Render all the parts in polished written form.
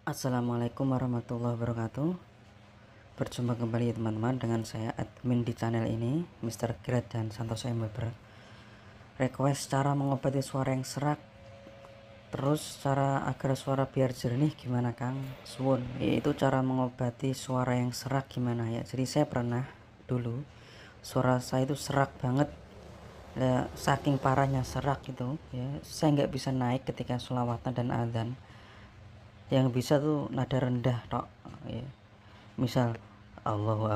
Assalamualaikum warahmatullahi wabarakatuh. Berjumpa kembali teman-teman dengan saya admin di channel ini, Mr. Grad dan Santoso M. Weber. Request cara mengobati suara yang serak, terus cara agar suara biar jernih gimana Kang? Suwun, yaitu cara mengobati suara yang serak gimana ya. Jadi saya pernah dulu suara saya itu serak banget ya, saking parahnya serak itu ya, saya nggak bisa naik ketika sholawatan dan adzan. Yang bisa tuh nada rendah tok ya. Misal Allahu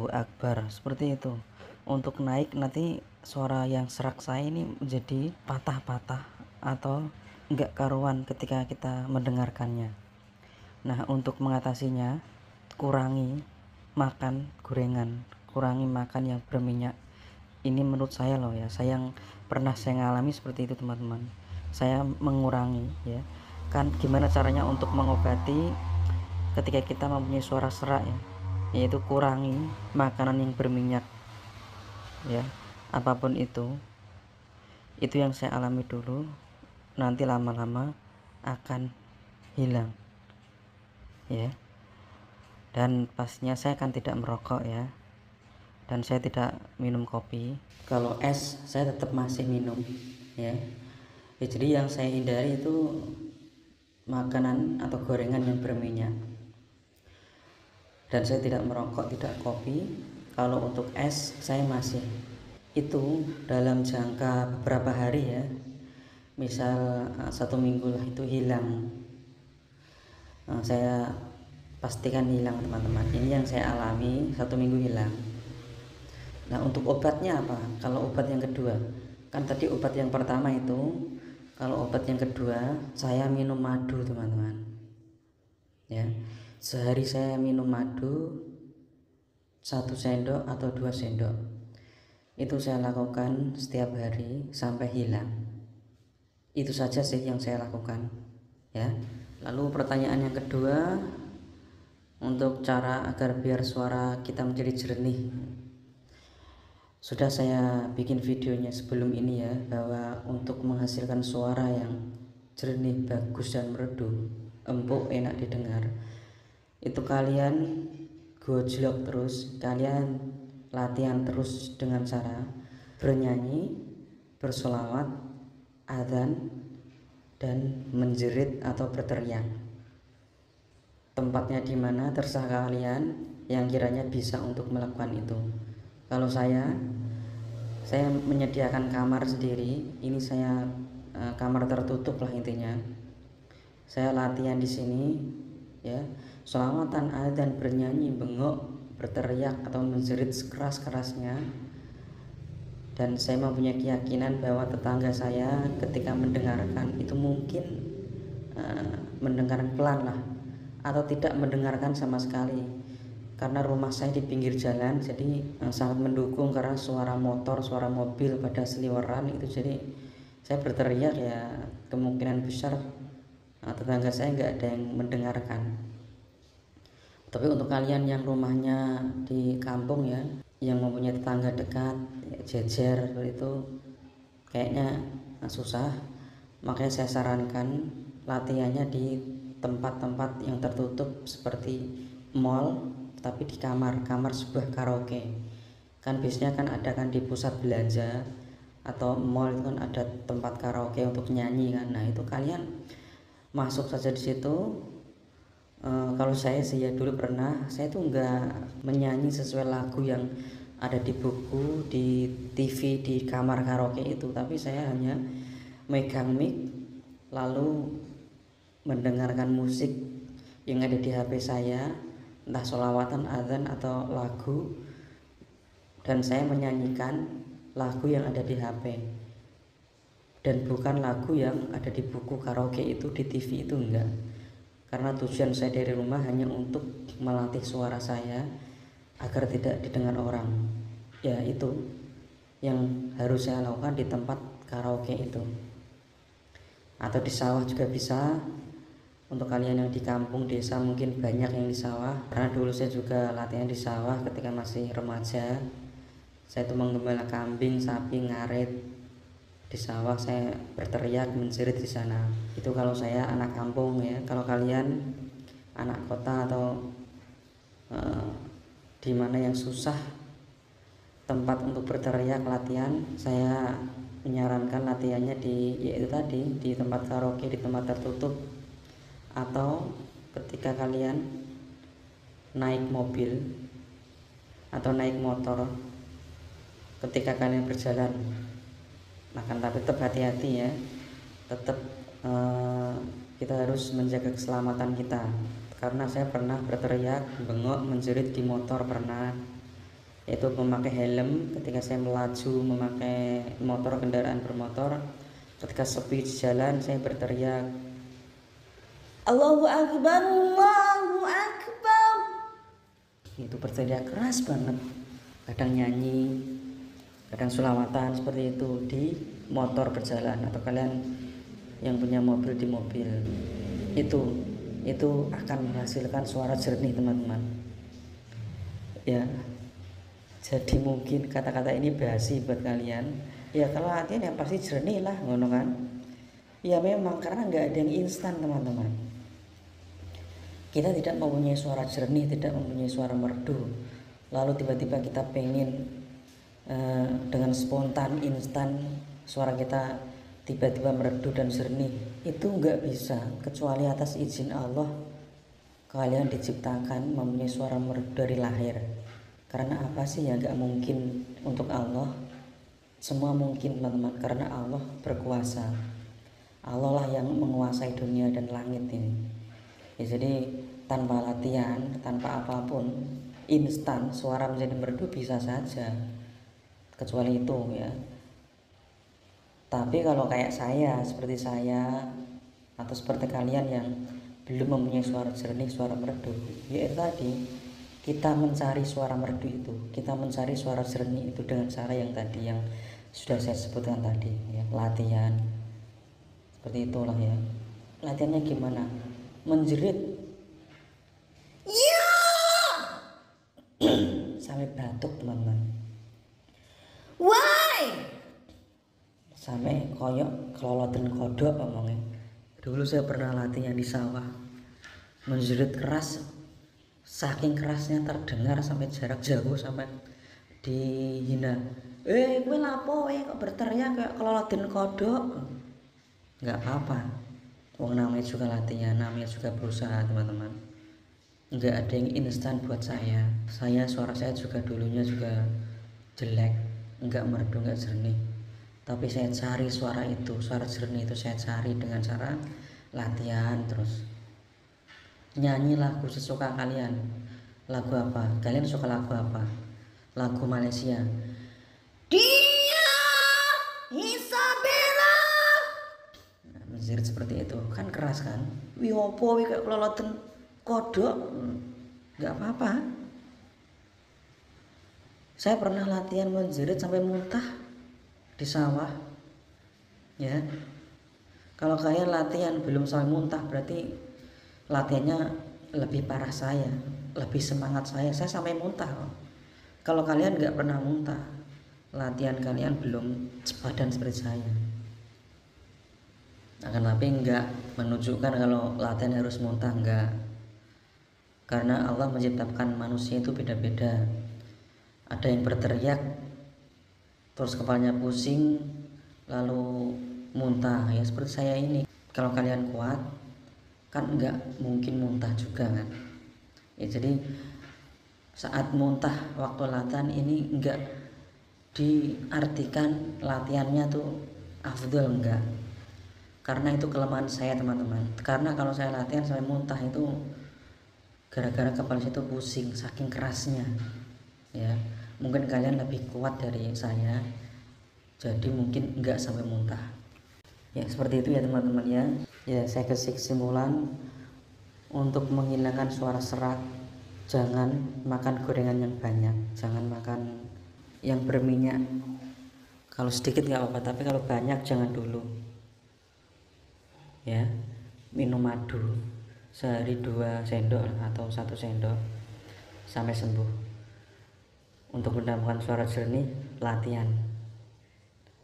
Akbar seperti itu. Untuk naik nanti suara yang serak saya ini menjadi patah-patah atau enggak karuan ketika kita mendengarkannya. Nah, untuk mengatasinya, kurangi makan gorengan, kurangi makan yang berminyak. Ini menurut saya loh ya, saya yang pernah saya ngalami seperti itu teman-teman. Saya mengurangi ya. Kan gimana caranya untuk mengobati ketika kita mempunyai suara serak ya, yaitu kurangi makanan yang berminyak ya, apapun itu yang saya alami dulu, nanti lama-lama akan hilang ya. Dan pastinya saya akan tidak merokok ya, dan saya tidak minum kopi. Kalau es saya tetap masih minum ya. Jadi yang saya hindari itu makanan atau gorengan yang berminyak, dan saya tidak merokok, tidak kopi. Kalau untuk es saya masih, itu dalam jangka beberapa hari ya, misal 1 minggu lah itu hilang. Saya pastikan hilang teman-teman, ini yang saya alami, 1 minggu hilang. Nah, untuk obatnya apa? Kalau obat yang kedua, kan tadi obat yang pertama itu, kalau obat yang kedua saya minum madu teman-teman ya. Sehari saya minum madu 1 sendok atau 2 sendok, itu saya lakukan setiap hari sampai hilang. Itu saja sih yang saya lakukan ya. Lalu pertanyaan yang kedua, untuk cara agar biar suara kita menjadi jernih, sudah saya bikin videonya sebelum ini ya, bahwa untuk menghasilkan suara yang jernih, bagus dan merdu, empuk, enak didengar, itu kalian gojlok terus, kalian latihan terus dengan cara bernyanyi, bersolawat, adzan, dan menjerit atau berteriak. Tempatnya di mana terserah kalian yang kiranya bisa untuk melakukan itu. Kalau saya menyediakan kamar sendiri. Ini saya kamar tertutup lah intinya. Saya latihan di sini ya, selawatan, adzan, bernyanyi, bengok, berteriak atau menjerit sekeras-kerasnya. Dan saya mempunyai keyakinan bahwa tetangga saya ketika mendengarkan itu mungkin mendengarkan pelan lah, atau tidak mendengarkan sama sekali, karena rumah saya di pinggir jalan, jadi sangat mendukung karena suara motor, suara mobil pada seliweran itu. Jadi saya berteriak ya, kemungkinan besar tetangga saya nggak ada yang mendengarkan. Tapi untuk kalian yang rumahnya di kampung ya, yang mempunyai tetangga dekat ya, jejer seperti itu, kayaknya susah. Makanya saya sarankan latihannya di tempat-tempat yang tertutup seperti mall, tapi di kamar sebuah karaoke. Kan biasanya kan ada kan di pusat belanja atau mall itu kan ada tempat karaoke untuk nyanyi kan. Nah, itu kalian masuk saja di situ. Kalau saya sih ya, dulu pernah saya tuh nggak menyanyi sesuai lagu yang ada di buku, di TV, di kamar karaoke itu, tapi saya hanya megang mic lalu mendengarkan musik yang ada di HP saya, entah sholawatan, adzan atau lagu, dan saya menyanyikan lagu yang ada di HP dan bukan lagu yang ada di buku karaoke itu, di TV itu, enggak. Karena tujuan saya dari rumah hanya untuk melatih suara saya agar tidak didengar orang ya. Itu yang harus saya lakukan di tempat karaoke itu, atau di sawah juga bisa. Untuk kalian yang di kampung desa mungkin banyak yang di sawah, karena dulu saya juga latihan di sawah ketika masih remaja. Saya tuh menggembala kambing, sapi, ngarit, di sawah saya berteriak menjerit di sana. Itu kalau saya anak kampung ya. Kalau kalian anak kota atau di mana yang susah tempat untuk berteriak latihan, saya menyarankan latihannya yaitu tadi di tempat karaoke, di tempat tertutup, atau ketika kalian naik mobil atau naik motor, ketika kalian berjalan. Tapi tetap hati-hati ya, tetap kita harus menjaga keselamatan kita, karena saya pernah berteriak, bengok, menjerit di motor pernah, yaitu memakai helm ketika saya melaju memakai motor, kendaraan bermotor. Ketika sepi di jalan saya berteriak, Allahu Akbar, Allahu Akbar. Itu berteriak keras banget, kadang nyanyi, kadang sulawatan seperti itu di motor berjalan, atau kalian yang punya mobil di mobil. Itu akan menghasilkan suara jernih teman-teman ya. Jadi mungkin kata-kata ini basi buat kalian ya, kalau latihan yang pasti jernih lah ngono kan ya. Memang karena nggak ada yang instan teman-teman. Kita tidak mempunyai suara jernih, tidak mempunyai suara merdu, lalu tiba-tiba kita pengen dengan spontan, instan, suara kita tiba-tiba merdu dan jernih. Itu nggak bisa, kecuali atas izin Allah. Kalian diciptakan mempunyai suara merdu dari lahir. Karena apa sih ya, nggak mungkin untuk Allah. Semua mungkin teman-teman, karena Allah berkuasa. Allah lah yang menguasai dunia dan langit ini ya. Jadi tanpa latihan, tanpa apapun, instan suara menjadi merdu bisa saja, kecuali itu ya. Tapi kalau kayak saya, seperti saya atau seperti kalian yang belum mempunyai suara jernih, suara merdu, ya itu tadi, kita mencari suara merdu itu, kita mencari suara jernih itu dengan cara yang tadi, yang sudah saya sebutkan tadi ya, latihan. Seperti itulah ya. Latihannya gimana? Menjerit ya sampai batuk teman-teman. Why? Sampai koyok keloloten kodok ngomongnya. Dulu saya pernah latihan di sawah, menjerit keras, saking kerasnya terdengar sampai jarak jauh, sampai dihina. Gue lapo kok berteriak kayak keloloten kodok. Nggak apa-apa, wong namanya juga latihan, namanya juga berusaha teman-teman. Nggak ada yang instan buat saya. Suara saya juga dulunya juga jelek, nggak merdu, nggak jernih. Tapi saya cari suara itu, suara jernih itu saya cari dengan cara latihan terus. Nyanyi lagu sesuka kalian. Lagu apa? Kalian suka lagu apa? Lagu Malaysia. Dia Isabella. Menjerit seperti itu kan keras kan. Wi opo wi kayak keloloten kodok. Nggak apa-apa. Saya pernah latihan menjerit sampai muntah di sawah ya. Kalau kalian latihan belum sampai muntah, berarti latihannya lebih parah saya, lebih semangat saya sampai muntah. Kalau kalian nggak pernah muntah, latihan kalian belum sepadan seperti saya. Akan tapi nggak menunjukkan kalau latihan harus muntah, enggak. Karena Allah menciptakan manusia itu beda-beda. Ada yang berteriak terus kepalanya pusing lalu muntah ya, seperti saya ini. Kalau kalian kuat kan nggak mungkin muntah juga kan ya. Jadi saat muntah waktu latihan ini nggak diartikan latihannya tuh afdol, enggak. Karena itu kelemahan saya teman-teman. Karena kalau saya latihan sampai muntah itu gara-gara kepala saya itu pusing saking kerasnya ya. Mungkin kalian lebih kuat dari saya, jadi mungkin enggak sampai muntah ya. Seperti itu ya teman-teman ya. Ya saya kasih kesimpulan, untuk menghilangkan suara serak, jangan makan gorengan yang banyak, jangan makan yang berminyak. Kalau sedikit nggak apa-apa, tapi kalau banyak jangan dulu ya. Minum madu sehari 2 sendok atau 1 sendok sampai sembuh. Untuk mendapatkan suara jernih, latihan.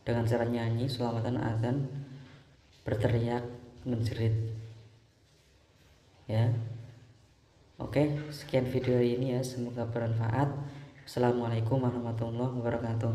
dengan cara nyanyi selamatan azan, berteriak, menjerit ya. Oke, sekian video ini ya, semoga bermanfaat. Assalamualaikum warahmatullahi wabarakatuh.